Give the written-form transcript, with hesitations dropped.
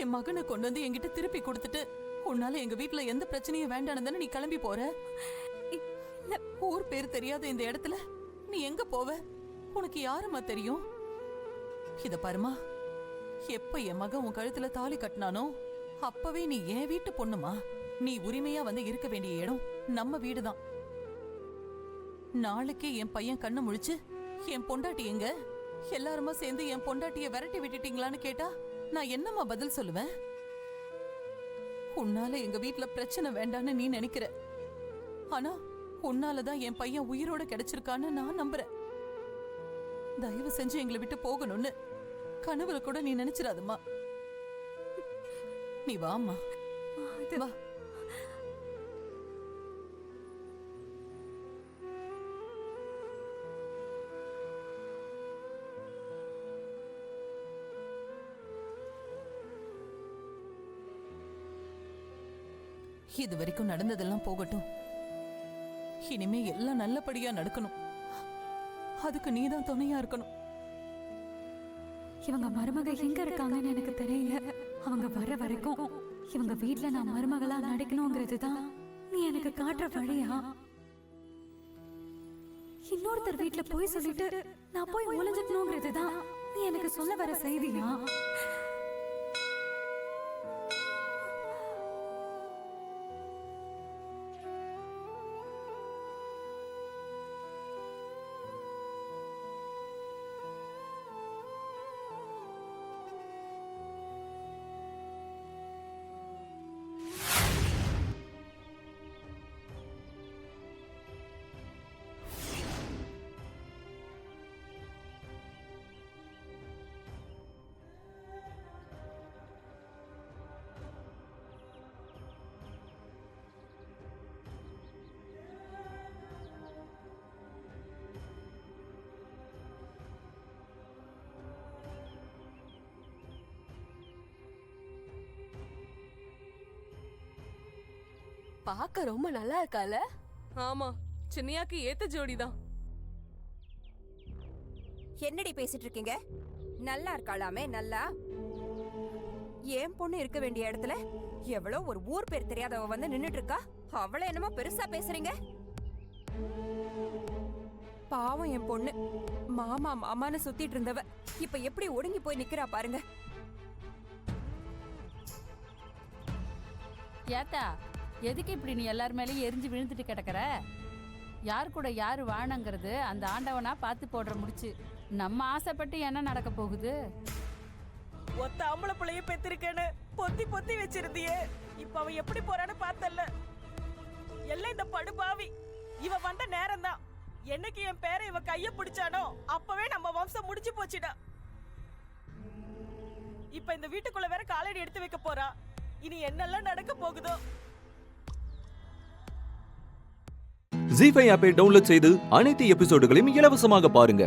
என் மகனை கொண்டு வந்து என்கிட்ட திருப்பி கொடுத்துட்டு உன்னால எங்க வீட்டுல எந்த பிரச்சனையும் வேண்டானதானே நீ கிளம்பி போற. இல்ல, ஊர் பேர் தெரியாத இந்த இடத்துல நீ எங்க போவ? உனக்கு யாருமா தெரியும்? இத பாருமா, எப்ப என் மகன் உன் கழுத்துல தாலி கட்டினானோ அப்பவே நீ என் வீட்டு பொண்ணுமா. நீ உரிமையா வந்து இருக்க வேண்டிய இடம் நம்ம வீடுதான். நாளைக்கே என் பையன் கண்ணை முழிச்சு என் பொண்டாட்டி எங்க, எல்லாருமா சேர்ந்து என் பொண்டாட்டிய விரட்டி விட்டுட்டீங்களான்னு கேட்டா நான் என்னம்மா பதில் சொல்லுவேன்? உன்னால எங்க வீட்டுல பிரச்சனை வேண்டான்னு நீ நினைக்கிற, ஆனா உன்னாலதான் என் பையன் உயிரோட கிடைச்சிருக்கான்னு நான் நம்புறேன். தயவு செஞ்சு எங்களை விட்டு போகணும்னு கனவுல கூட நீ நினைச்சிடாதம்மா. நீ வாம்மா, வா. இது வரைக்கும் நடந்ததெல்லாம் போகட்டும். இனிமே எல்லாம் நல்லபடியா நடக்கணும். அதுக்கு நீதான் துணையா இருக்கணும். இவங்க மருமக எங்க இருக்காங்கன்னு எனக்கு தெரியல. அவங்க வர வரைக்கும் இவங்க வீட்ல நான் மருமகளா நடிக்கணுங்கிறதுதான் நீ எனக்கு காட்டுற வழியா? இன்னொருத்தர் வீட்ல போய் சொல்லிட்டு நான் போய் ஒளிஞ்சுக்கணுங்கிறதுதான் நீ எனக்கு சொல்ல வர செய்தியா? பார்க்க ரொம்ப நல்லா இருக்கால? ஆமா, சின்னையாக்கு ஏத்த ஜோடிதான். என்னடி பேசிட்டு இருக்கீங்க? நல்லா இருக்காளாமே? நல்லா ஏன் பொண்ணு இருக்க வேண்டிய இடத்துல எவ்வளோ ஒரு ஊர் பேர் தெரியாதவ வந்து நின்னுட்டு இருக்கா. அவளை என்னமோ பெருசா பேசுறீங்க. பாவம் என் பொண்ணு, மாமா மாமான்னு சுத்திட்டு இருந்தவ இப்ப எப்படி ஒடுங்கி போய் நிக்கிறா பாருங்க. ஏத்தா, எதுக்கு இப்படி நீ எல்லார் மேலேயும் எரிஞ்சு விழுந்துட்டு கிடக்குற? யார் கூட யாரு வாழங்கிறது அந்த ஆண்டவனா பார்த்து போடுற முடிச்சு. நம்ம ஆசைப்பட்டு என்ன நடக்க போகுது? ஒத்த ஆம்பளை பிள்ளைய பெத்திருக்கேன்னு பொத்தி பொத்தி வச்சிருந்தியே, இப்ப அவ எப்படி போறான்னு பார்த்தல்ல. எல்லாம் இந்த படுபாவி. இவ வந்த நேரம் தான். என்னைக்கு என் பேரை இவ கைய பிடிச்சானோ அப்பவே நம்ம வம்சம் முடிச்சு போச்சுடா. இப்ப இந்த வீட்டுக்குள்ள வேற காலடி எடுத்து வைக்க போறா. இனி என்னெல்லாம் நடக்க போகுதோ. ஜீ5 ஆப்பை டவுன்லோட் செய்து அனைத்து எபிசோடுகளையும் இலவசமாக பாருங்க.